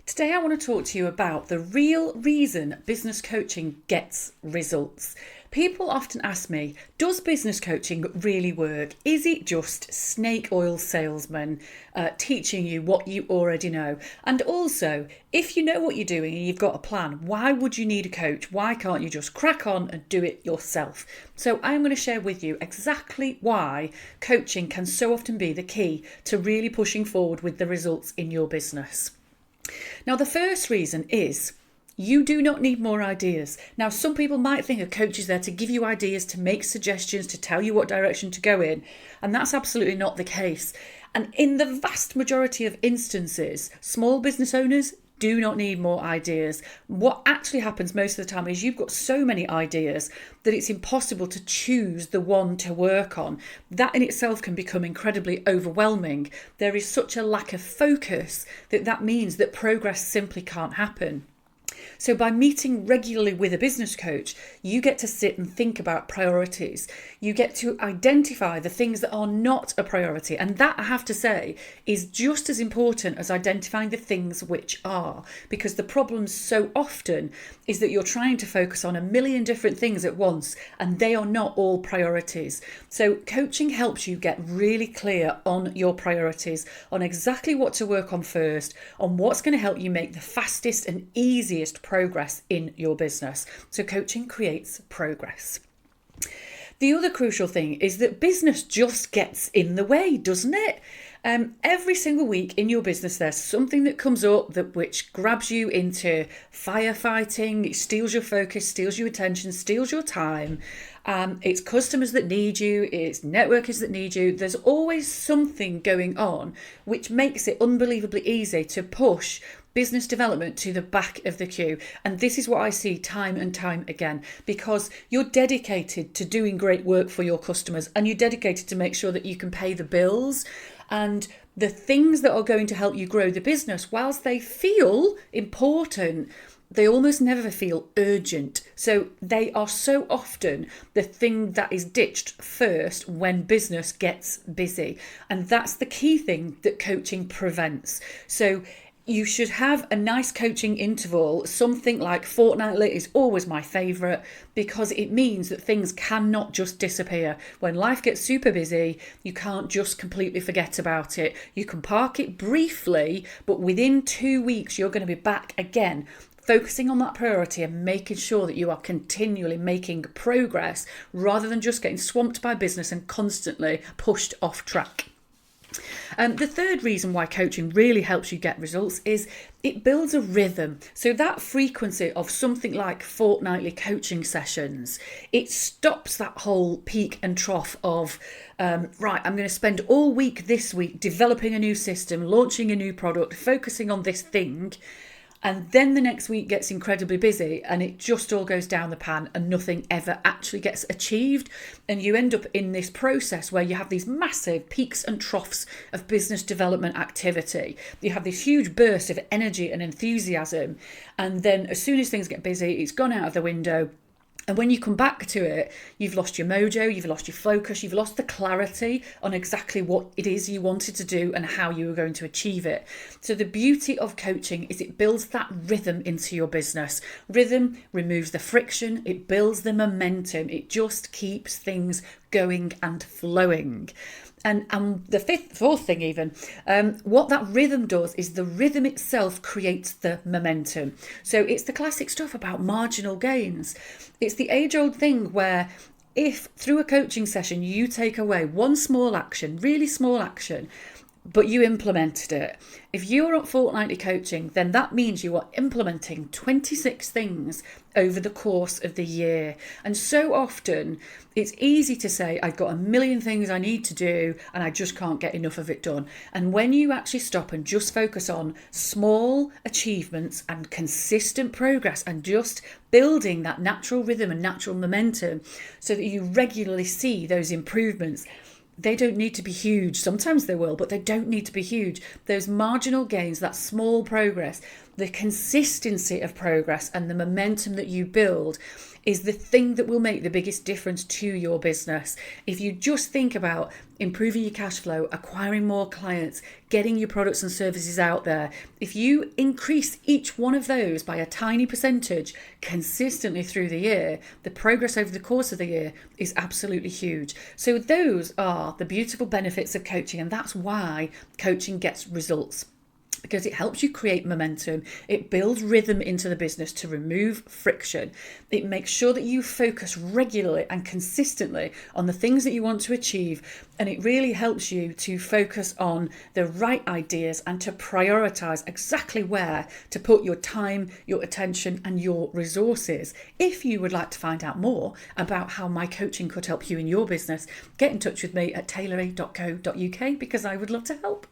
Today, I want to talk to you about the real reason business coaching gets results. People often ask me, does business coaching really work? Is it just snake oil salesmen teaching you what you already know? And also, if you know what you're doing and you've got a plan, why would you need a coach? Why can't you just crack on and do it yourself? So I'm going to share with you exactly why coaching can so often be the key to really pushing forward with the results in your business. Now, the first reason is you do not need more ideas. Now, some people might think a coach is there to give you ideas, to make suggestions, to tell you what direction to go in, and that's absolutely not the case. And in the vast majority of instances, small business owners do not need more ideas. What actually happens most of the time is you've got so many ideas that it's impossible to choose the one to work on. That in itself can become incredibly overwhelming. There is such a lack of focus that means that progress simply can't happen. So by meeting regularly with a business coach, you get to sit and think about priorities. You get to identify the things that are not a priority. And that, I have to say, is just as important as identifying the things which are. Because the problem so often is that you're trying to focus on a million different things at once, and they are not all priorities. So coaching helps you get really clear on your priorities, on exactly what to work on first, on what's going to help you make the fastest and easiest progress in your business. So coaching creates progress. The other crucial thing is that business just gets in the way, doesn't it? Every single week in your business, there's something that comes up which grabs you into firefighting. It steals your focus, steals your attention, steals your time. It's customers that need you, it's networkers that need you. There's always something going on which makes it unbelievably easy to push business development to the back of the queue. And this is what I see time and time again, because you're dedicated to doing great work for your customers, and you're dedicated to make sure that you can pay the bills. And the things that are going to help you grow the business, whilst they feel important, they almost never feel urgent. So they are so often the thing that is ditched first when business gets busy. And that's the key thing that coaching prevents. So you should have a nice coaching interval. Something like fortnightly is always my favourite, because it means that things cannot just disappear. When life gets super busy, you can't just completely forget about it. You can park it briefly, but within 2 weeks, you're going to be back again, focusing on that priority and making sure that you are continually making progress rather than just getting swamped by business and constantly pushed off track. The third reason why coaching really helps you get results is it builds a rhythm. So that frequency of something like fortnightly coaching sessions, it stops that whole peak and trough of, right, I'm going to spend all week this week developing a new system, launching a new product, focusing on this thing. And then the next week gets incredibly busy and it just all goes down the pan and nothing ever actually gets achieved. And you end up in this process where you have these massive peaks and troughs of business development activity. You have this huge burst of energy and enthusiasm. And then as soon as things get busy, it's gone out of the window. And when you come back to it, you've lost your mojo, you've lost your focus, you've lost the clarity on exactly what it is you wanted to do and how you were going to achieve it. So the beauty of coaching is it builds that rhythm into your business. Rhythm removes the friction, it builds the momentum, it just keeps things going and flowing. And the fourth thing even, what that rhythm does is the rhythm itself creates the momentum. So it's the classic stuff about marginal gains. It's the age-old thing where if through a coaching session you take away one small action, really small action, but you implemented it. If you're at fortnightly coaching, then that means you are implementing 26 things over the course of the year. And so often it's easy to say, I've got a million things I need to do and I just can't get enough of it done. And when you actually stop and just focus on small achievements and consistent progress and just building that natural rhythm and natural momentum so that you regularly see those improvements, they don't need to be huge. Sometimes they will, but they don't need to be huge. Those marginal gains, that small progress, the consistency of progress and the momentum that you build is the thing that will make the biggest difference to your business. If you just think about improving your cash flow, acquiring more clients, getting your products and services out there, if you increase each one of those by a tiny percentage consistently through the year, the progress over the course of the year is absolutely huge. So those are the beautiful benefits of coaching, and that's why coaching gets results. Because it helps you create momentum, it builds rhythm into the business to remove friction, it makes sure that you focus regularly and consistently on the things that you want to achieve, and it really helps you to focus on the right ideas and to prioritise exactly where to put your time, your attention and your resources. If you would like to find out more about how my coaching could help you in your business, get in touch with me at tailory.co.uk because I would love to help.